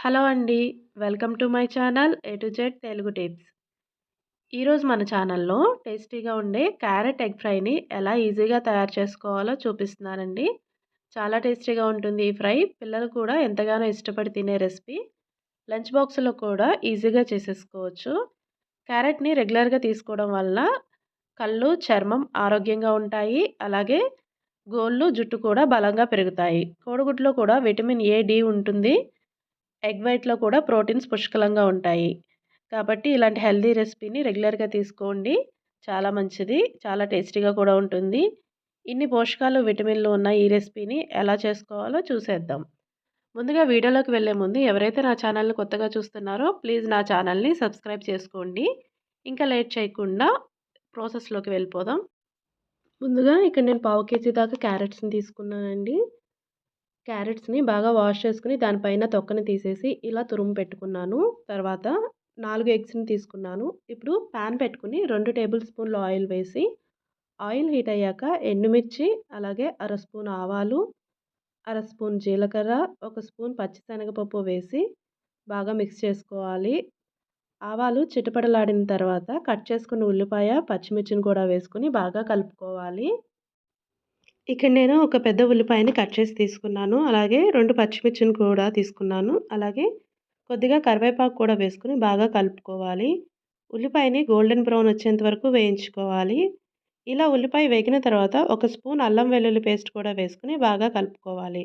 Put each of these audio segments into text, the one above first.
Hello అండి. Welcome to my channel A to Z Telugu tips. ఈరోజు మన ఛానల్‌లో టేస్టీగా ఉండే క్యారెట్ ఎగ్ ఫ్రైని ఎలా ఈజీగా తయారు చేసుకోవాలో చూపిస్తున్నానండి. చాలా టేస్టీగా ఉంటుంది ఈ ఫ్రై. పిల్లలు కూడా ఎంతగానో ఇష్టపడి తినే రెసిపీ. లంచ్ బాక్స్‌లో కూడా ఈజీగా చేసేసుకోవచ్చు. క్యారెట్‌ని రెగ్యులర్‌గా తీసుకోవడం వల్ల కళ్ళు, చర్మం ఆరోగ్యంగా ఉంటాయి. అలాగే గోళ్ళు, జుట్టు కూడా బలంగా పెరుగుతాయి. కోడిగుడ్లో కూడా విటమిన్ ఏ, డి ఉంటుంది. ఎగ్ వైట్‌లో కూడా ప్రోటీన్స్ పుష్కలంగా ఉంటాయి. కాబట్టి ఇలాంటి హెల్తీ రెసిపీని రెగ్యులర్‌గా తీసుకోండి. చాలా మంచిది. చాలా టేస్టీగా కూడా ఉంటుంది. ఇన్ని పోషకాలు, విటమిన్‌లు ఉన్న ఈ రెసిపీని ఎలా చేసుకోవాలో చూసేద్దాం. ముందుగా వీడియోలోకి వెళ్ళే ముందు ఎవరైతే నా ఛానల్‌ని కొత్తగా చూస్తున్నారో ప్లీజ్ నా ఛానల్‌ని సబ్స్క్రైబ్ చేసుకోండి. ఇంకా లేట్ చేయకుండా ప్రాసెస్‌లోకి వెళ్ళిపోదాం. ముందుగా ఇక్కడ నేను పావు కేజీ దాకా క్యారెట్స్‌ని తీసుకున్నానండి. క్యారెట్స్‌ని బాగా వాష్ చేసుకొని దానిపైన తొక్కని తీసేసి ఇలా తురుము పెట్టుకున్నాను. తర్వాత 4 ఎగ్స్‌ని తీసుకున్నాను. ఇప్పుడు పాన్ పెట్టుకొని 2 టేబుల్ స్పూన్‌లు ఆయిల్ వేసి, ఆయిల్ హీట్ అయ్యాక ఎండుమిర్చి, అలాగే అర స్పూన్ ఆవాలు, అర స్పూన్ జీలకర్ర, ఒక స్పూన్ పచ్చిశనగపప్పు వేసి బాగా మిక్స్ చేసుకోవాలి. ఆవాలు చిటపటలాడిన తర్వాత కట్ చేసుకున్న ఉల్లిపాయ, పచ్చిమిర్చిని కూడా వేసుకొని బాగా కలుపుకోవాలి. ఇక్కడ నేను ఒక పెద్ద ఉల్లిపాయని కట్ చేసి తీసుకున్నాను. అలాగే 2 పచ్చిమిర్చిని కూడా తీసుకున్నాను. అలాగే కొద్దిగా కరివేపాకు కూడా వేసుకొని బాగా కలుపుకోవాలి. ఉల్లిపాయని గోల్డెన్ బ్రౌన్ వచ్చేంత వరకు వేయించుకోవాలి. ఇలా ఉల్లిపాయ వేగిన తర్వాత ఒక స్పూన్ అల్లం వెల్లుల్లి పేస్ట్ కూడా వేసుకొని బాగా కలుపుకోవాలి.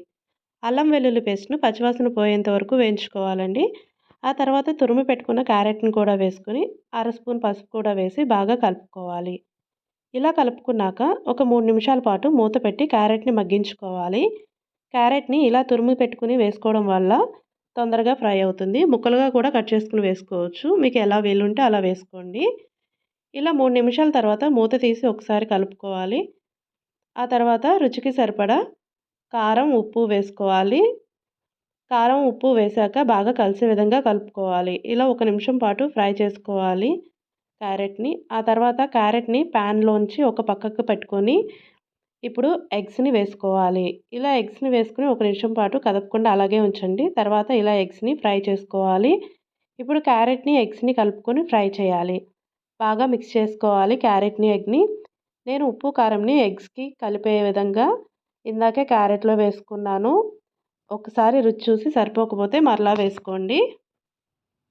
అల్లం వెల్లుల్లి పేస్ట్‌ను పచ్చివాసన పోయేంత వరకు వేయించుకోవాలండి. ఆ తర్వాత తురిమి పెట్టుకున్న క్యారెట్‌ని కూడా వేసుకొని అర స్పూన్ పసుపు కూడా వేసి బాగా కలుపుకోవాలి. ఇలా కలుపుకున్నాక ఒక 3 నిమిషాల పాటు మూత పెట్టి క్యారెట్‌ని మగ్గించుకోవాలి. క్యారెట్‌ని ఇలా తురిమి పెట్టుకొని వేసుకోవడం వల్ల తొందరగా ఫ్రై అవుతుంది. ముక్కలుగా కూడా కట్ చేసుకొని వేసుకోవచ్చు. మీకు ఎలా వీలుంటే అలా వేసుకోండి. ఇలా 3 నిమిషాల తర్వాత మూత తీసి ఒకసారి కలుపుకోవాలి. ఆ తర్వాత రుచికి సరిపడా కారం, ఉప్పు వేసుకోవాలి. కారం, ఉప్పు వేశాక బాగా కలిసే విధంగా కలుపుకోవాలి. ఇలా ఒక నిమిషం పాటు ఫ్రై చేసుకోవాలి క్యారెట్‌ని. ఆ తర్వాత క్యారెట్‌ని ప్యాన్‌లోంచి ఒక పక్కకు పెట్టుకొని ఇప్పుడు ఎగ్స్‌ని వేసుకోవాలి. ఇలా ఎగ్స్‌ని వేసుకొని ఒక నిమిషం పాటు కదపకుండా అలాగే ఉంచండి. తర్వాత ఇలా ఎగ్స్‌ని ఫ్రై చేసుకోవాలి. ఇప్పుడు క్యారెట్‌ని, ఎగ్స్‌ని కలుపుకొని ఫ్రై చేయాలి. బాగా మిక్స్ చేసుకోవాలి క్యారెట్‌ని, ఎగ్‌ని. నేను ఉప్పు, కారంని ఎగ్స్‌కి కలిపే విధంగా ఇందాకే క్యారెట్‌లో వేసుకున్నాను. ఒకసారి రుచి చూసి సరిపోకపోతే మరలా వేసుకోండి.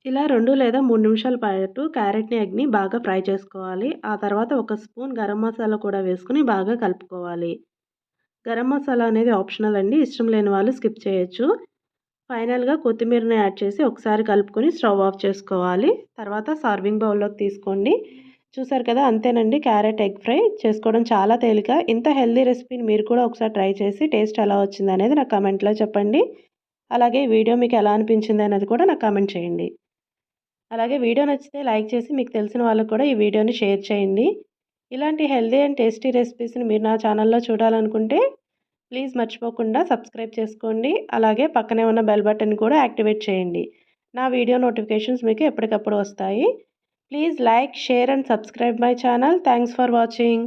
ఇలా 2 లేదా 3 నిమిషాల పాటు క్యారెట్‌ని, ఎగ్‌ని బాగా ఫ్రై చేసుకోవాలి. ఆ తర్వాత ఒక స్పూన్ గరం మసాలా కూడా వేసుకొని బాగా కలుపుకోవాలి. గరం మసాలా అనేది ఆప్షనల్ అండి. ఇష్టం లేని వాళ్ళు స్కిప్ చేయొచ్చు. ఫైనల్‌గా కొత్తిమీరని యాడ్ చేసి ఒకసారి కలుపుకొని స్టవ్ ఆఫ్ చేసుకోవాలి. తర్వాత సర్వింగ్ బౌల్‌లోకి తీసుకోండి. చూసారు కదా! అంతేనండి క్యారెట్ ఎగ్ ఫ్రై చేసుకోవడం చాలా తేలిక. ఇంత హెల్తీ రెసిపీని మీరు కూడా ఒకసారి ట్రై చేసి టేస్ట్ ఎలా వచ్చిందనేది నాకు కామెంట్‌లో చెప్పండి. అలాగే ఈ వీడియో మీకు ఎలా అనిపించింది అనేది కూడా నాకు కామెంట్ చేయండి. అలాగే వీడియో నచ్చితే లైక్ చేసి మీకు తెలిసిన వాళ్ళకి కూడా ఈ వీడియోని షేర్ చేయండి. ఇలాంటి హెల్తీ అండ్ టేస్టీ రెసిపీస్‌ని మీరు నా ఛానల్‌లో చూడాలనుకుంటే ప్లీజ్ మర్చిపోకుండా సబ్స్క్రైబ్ చేసుకోండి. అలాగే పక్కనే ఉన్న బెల్ బటన్ కూడా యాక్టివేట్ చేయండి. నా వీడియో నోటిఫికేషన్స్ మీకు ఎప్పటికప్పుడు వస్తాయి. Please like, share and subscribe my channel. Thanks for watching.